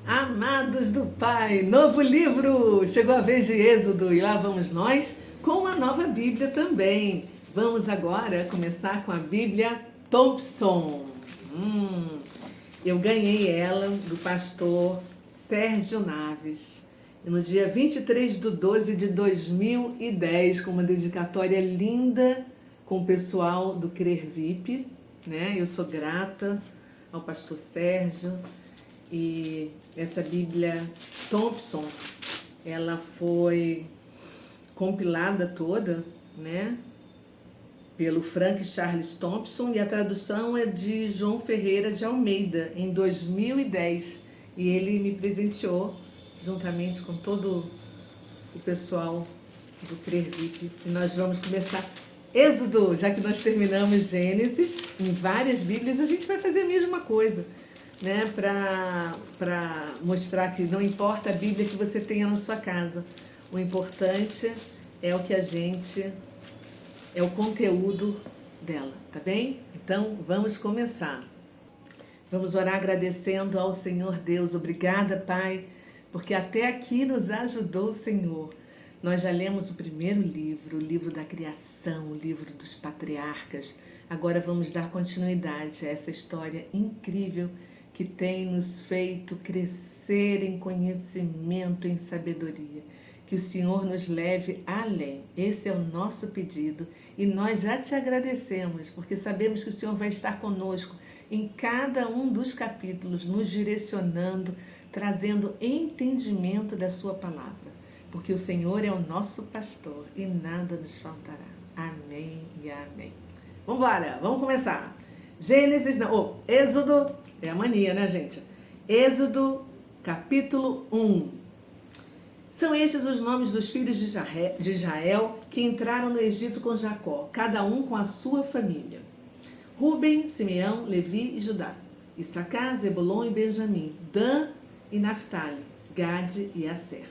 Amados do Pai, novo livro! Chegou a vez de Êxodo e lá vamos nós com uma nova Bíblia também. Vamos agora começar com a Bíblia Thompson. Eu ganhei ela do pastor Sérgio Naves. E no dia 23/12/2010, com uma dedicatória linda com o pessoal do Crer VIP, né? Eu sou grata ao pastor Sérgio. E essa Bíblia Thompson, ela foi compilada toda, né, pelo Frank Charles Thompson, e a tradução é de João Ferreira de Almeida, em 2010. E ele me presenteou, juntamente com todo o pessoal do Crer VIP. E nós vamos começar Êxodo, já que nós terminamos Gênesis, em várias Bíblias, a gente vai fazer a mesma coisa, né, para mostrar que não importa a Bíblia que você tenha na sua casa, o importante é o que é o conteúdo dela, tá bem? Então vamos começar. Vamos orar agradecendo ao Senhor Deus. Obrigada, Pai, porque até aqui nos ajudou o Senhor. Nós já lemos o primeiro livro, o livro da criação, o livro dos patriarcas. Agora vamos dar continuidade a essa história incrível que tem nos feito crescer em conhecimento, em sabedoria. Que o Senhor nos leve além. Esse é o nosso pedido. E nós já te agradecemos, porque sabemos que o Senhor vai estar conosco em cada um dos capítulos, nos direcionando, trazendo entendimento da sua palavra. Porque o Senhor é o nosso pastor e nada nos faltará. Amém e amém. Vamos embora, vamos começar. Êxodo, é a mania, né, gente? Êxodo, capítulo 1. São estes os nomes dos filhos de Israel que entraram no Egito com Jacó, cada um com a sua família. Ruben, Simeão, Levi e Judá. Issacar, Zebulon e Benjamim. Dan e Naphtali. Gade e Asser.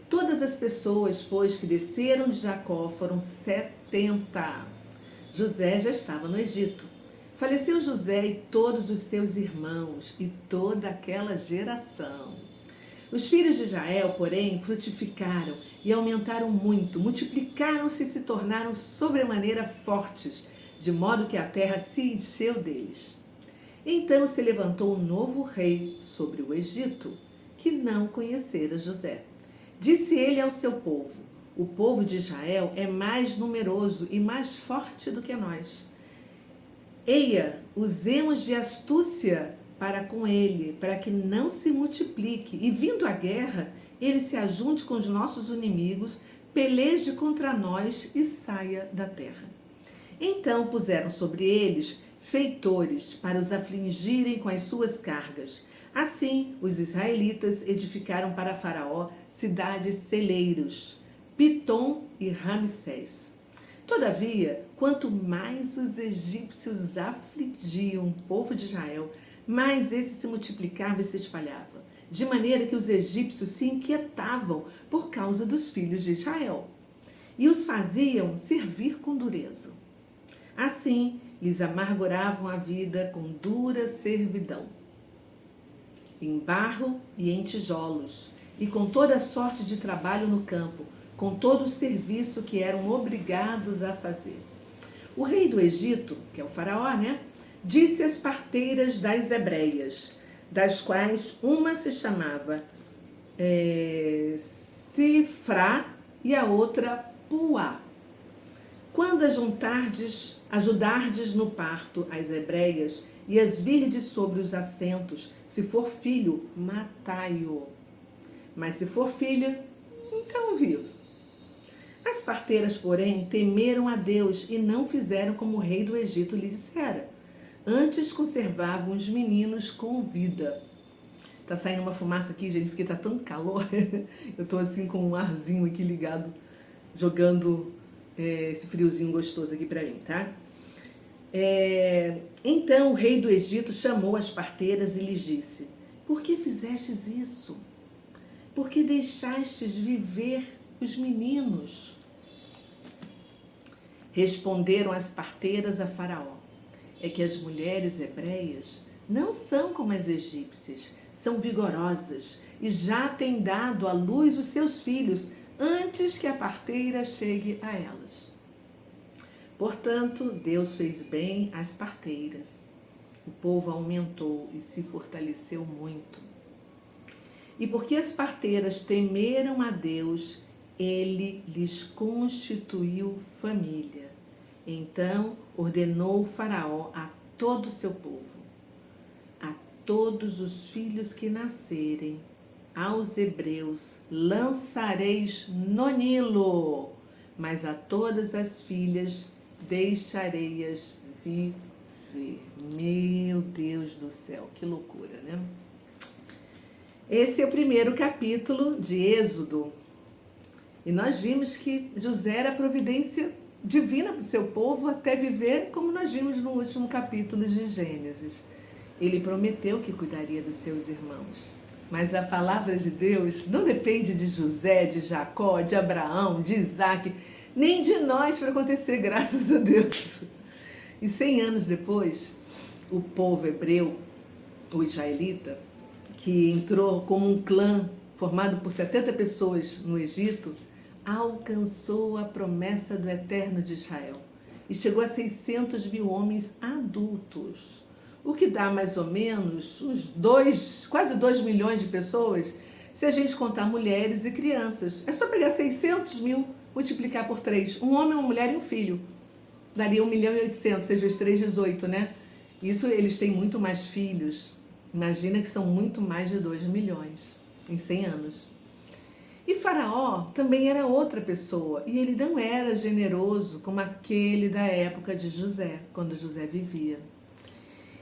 Todas as pessoas, pois, que desceram de Jacó foram 70. José já estava no Egito. Faleceu José e todos os seus irmãos e toda aquela geração. Os filhos de Israel, porém, frutificaram e aumentaram muito, multiplicaram-se e se tornaram sobremaneira fortes, de modo que a terra se encheu deles. Então se levantou um novo rei sobre o Egito, que não conhecera José. Disse ele ao seu povo: o povo de Israel é mais numeroso e mais forte do que nós. Eia, usemos de astúcia para com ele, para que não se multiplique, e vindo a guerra, ele se ajunte com os nossos inimigos, peleje contra nós e saia da terra. Então puseram sobre eles feitores para os afligirem com as suas cargas. Assim, os israelitas edificaram para Faraó cidades celeiros, Pitom e Ramsés. Todavia, quanto mais os egípcios afligiam o povo de Israel, mais esse se multiplicava e se espalhava, de maneira que os egípcios se inquietavam por causa dos filhos de Israel, e os faziam servir com dureza. Assim, lhes amarguravam a vida com dura servidão, em barro e em tijolos, e com toda sorte de trabalho no campo, com todo o serviço que eram obrigados a fazer. O rei do Egito, que é o faraó, né, disse às parteiras das hebreias, das quais uma se chamava Sifrá e a outra Puá: quando ajudardes no parto as hebreias e as virdes sobre os assentos, se for filho, matai-o, mas se for filha, então vivo. As parteiras, porém, temeram a Deus e não fizeram como o rei do Egito lhe dissera. Antes conservavam os meninos com vida. Tá saindo uma fumaça aqui, gente, porque tá tanto calor. Eu tô assim com um arzinho aqui ligado, jogando esse friozinho gostoso aqui pra mim, tá? Então o rei do Egito chamou as parteiras e lhes disse: por que fizestes isso? Por que deixastes viver os meninos? Responderam as parteiras a Faraó: é que as mulheres hebreias não são como as egípcias, são vigorosas e já têm dado à luz os seus filhos antes que a parteira chegue a elas. Portanto, Deus fez bem às parteiras. O povo aumentou e se fortaleceu muito. E porque as parteiras temeram a Deus, ele lhes constituiu família. Então ordenou o Faraó a todo o seu povo: a todos os filhos que nascerem, aos hebreus lançareis no Nilo, mas a todas as filhas deixarei-as viver. Meu Deus do céu, que loucura, né? Esse é o primeiro capítulo de Êxodo. E nós vimos que José era a providência divina para o seu povo até viver, como nós vimos no último capítulo de Gênesis. Ele prometeu que cuidaria dos seus irmãos. Mas a palavra de Deus não depende de José, de Jacó, de Abraão, de Isaac, nem de nós para acontecer, graças a Deus. E 100 anos depois, o povo hebreu, o israelita, que entrou como um clã formado por 70 pessoas no Egito, alcançou a promessa do Eterno de Israel e chegou a 600 mil homens adultos, o que dá mais ou menos quase 2 milhões de pessoas, se a gente contar mulheres e crianças. É só pegar 600 mil, multiplicar por 3, um homem, uma mulher e um filho. Daria 1.800.000, seja os 3, 18, né? Isso, eles têm muito mais filhos. Imagina que são muito mais de 2 milhões em 100 anos. E Faraó também era outra pessoa, e ele não era generoso como aquele da época de José, quando José vivia.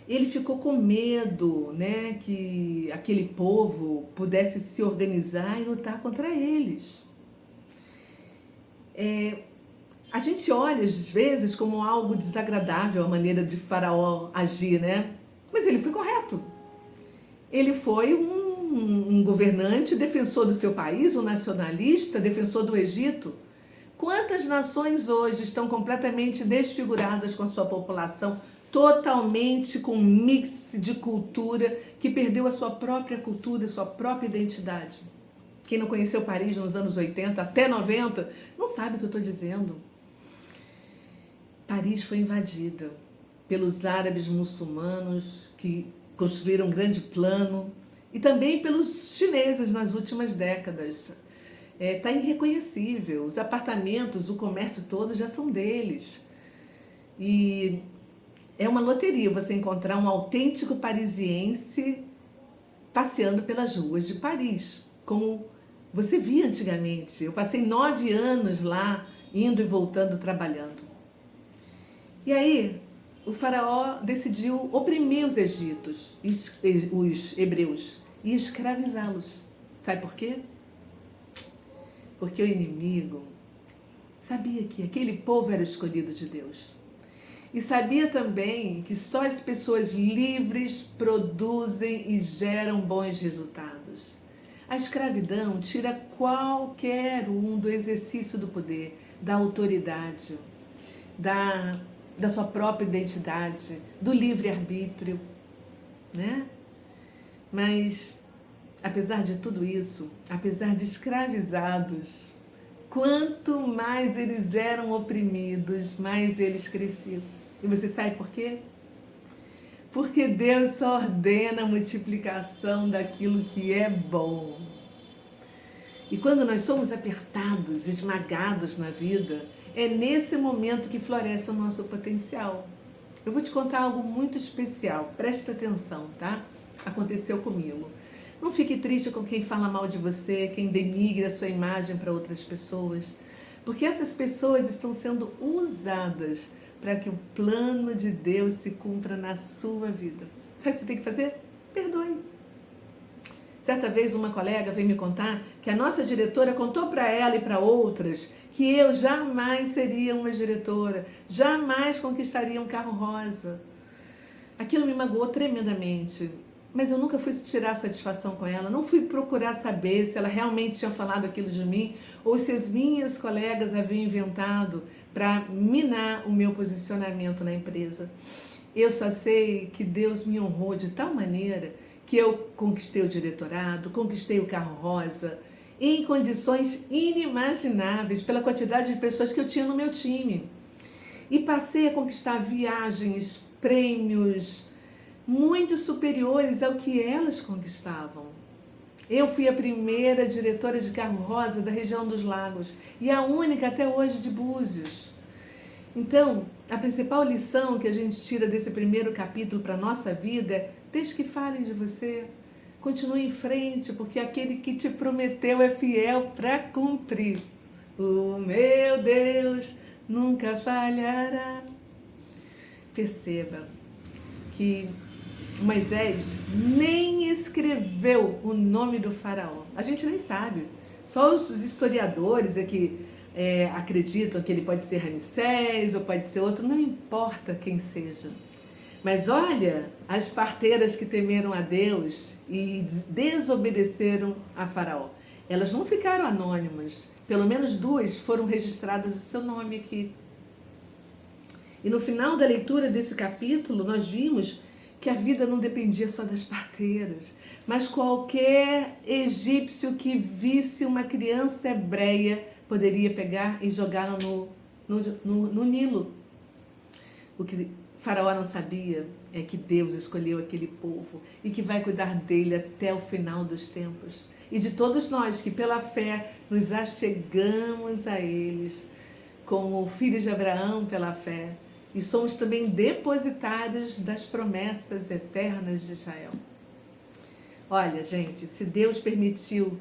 Ele ficou com medo, né, que aquele povo pudesse se organizar e lutar contra eles. A gente olha, às vezes, como algo desagradável a maneira de Faraó agir, né? Mas ele foi correto. Ele foi um governante, defensor do seu país, um nacionalista, defensor do Egito. Quantas nações hoje estão completamente desfiguradas com sua população, totalmente com um mix de cultura, que perdeu a sua própria cultura, a sua própria identidade? Quem não conheceu Paris nos anos 80 até 90, não sabe o que eu estou dizendo. Paris foi invadida pelos árabes muçulmanos que construíram um grande plano e também pelos chineses nas últimas décadas. Está irreconhecível. Os apartamentos, o comércio todo já são deles. E é uma loteria você encontrar um autêntico parisiense passeando pelas ruas de Paris, como você via antigamente. Eu passei 9 anos lá, indo e voltando, trabalhando. E aí, o faraó decidiu oprimir os egípcios, os hebreus, e escravizá-los. Sabe por quê? Porque o inimigo sabia que aquele povo era escolhido de Deus. E sabia também que só as pessoas livres produzem e geram bons resultados. A escravidão tira qualquer um do exercício do poder, da autoridade, da sua própria identidade, do livre-arbítrio, né? Mas, apesar de tudo isso, apesar de escravizados, quanto mais eles eram oprimidos, mais eles cresciam. E você sabe por quê? Porque Deus só ordena a multiplicação daquilo que é bom. E quando nós somos apertados, esmagados na vida, é nesse momento que floresce o nosso potencial. Eu vou te contar algo muito especial, presta atenção, tá? Aconteceu comigo. Não fique triste com quem fala mal de você, quem denigra a sua imagem para outras pessoas, porque essas pessoas estão sendo usadas para que o plano de Deus se cumpra na sua vida. Sabe o que você tem que fazer? Perdoe. Certa vez uma colega veio me contar que a nossa diretora contou para ela e para outras que eu jamais seria uma diretora, jamais conquistaria um carro rosa. Aquilo me magoou tremendamente, mas eu nunca fui tirar satisfação com ela, não fui procurar saber se ela realmente tinha falado aquilo de mim ou se as minhas colegas haviam inventado para minar o meu posicionamento na empresa. Eu só sei que Deus me honrou de tal maneira que que eu conquistei o diretorado, conquistei o carro rosa, em condições inimagináveis pela quantidade de pessoas que eu tinha no meu time. E passei a conquistar viagens, prêmios muito superiores ao que elas conquistavam. Eu fui a primeira diretora de carro rosa da região dos Lagos e a única até hoje de Búzios. Então, a principal lição que a gente tira desse primeiro capítulo para a nossa vida é: deixe que falem de você, continue em frente, porque aquele que te prometeu é fiel para cumprir. O meu Deus nunca falhará. Perceba que Moisés nem escreveu o nome do faraó. A gente nem sabe. Só os historiadores é que acreditam que ele pode ser Ramsés ou pode ser outro, não importa quem seja. Mas olha, as parteiras que temeram a Deus e desobedeceram a faraó. Elas não ficaram anônimas. Pelo menos 2 foram registradas o seu nome aqui. E no final da leitura desse capítulo, nós vimos que a vida não dependia só das parteiras, mas qualquer egípcio que visse uma criança hebreia poderia pegar e jogá-la no Nilo. O que Faraó não sabia é que Deus escolheu aquele povo e que vai cuidar dele até o final dos tempos. E de todos nós que pela fé nos achegamos a eles, como filhos de Abraão pela fé, e somos também depositários das promessas eternas de Israel. Olha, gente, se Deus permitiu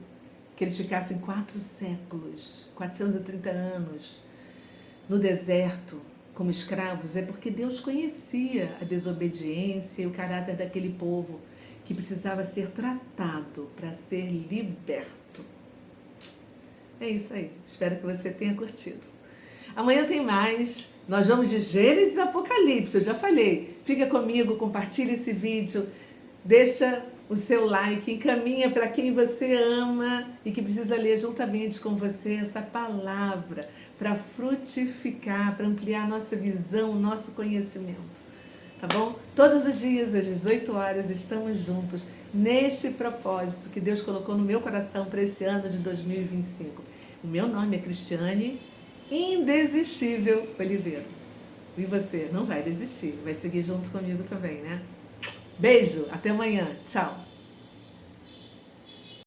que eles ficassem 4 séculos, 430 anos, no deserto, como escravos, é porque Deus conhecia a desobediência e o caráter daquele povo que precisava ser tratado para ser liberto. É isso aí. Espero que você tenha curtido. Amanhã tem mais. Nós vamos de Gênesis a Apocalipse, eu já falei. Fica comigo, compartilha esse vídeo, deixa o seu like, encaminha para quem você ama e que precisa ler juntamente com você essa palavra para frutificar, para ampliar nossa visão, nosso conhecimento. Tá bom? Todos os dias, às 18 horas, estamos juntos neste propósito que Deus colocou no meu coração para esse ano de 2025. O meu nome é Cristiane Indesistível Oliveira. E você não vai desistir, vai seguir junto comigo também, né? Beijo, até amanhã. Tchau.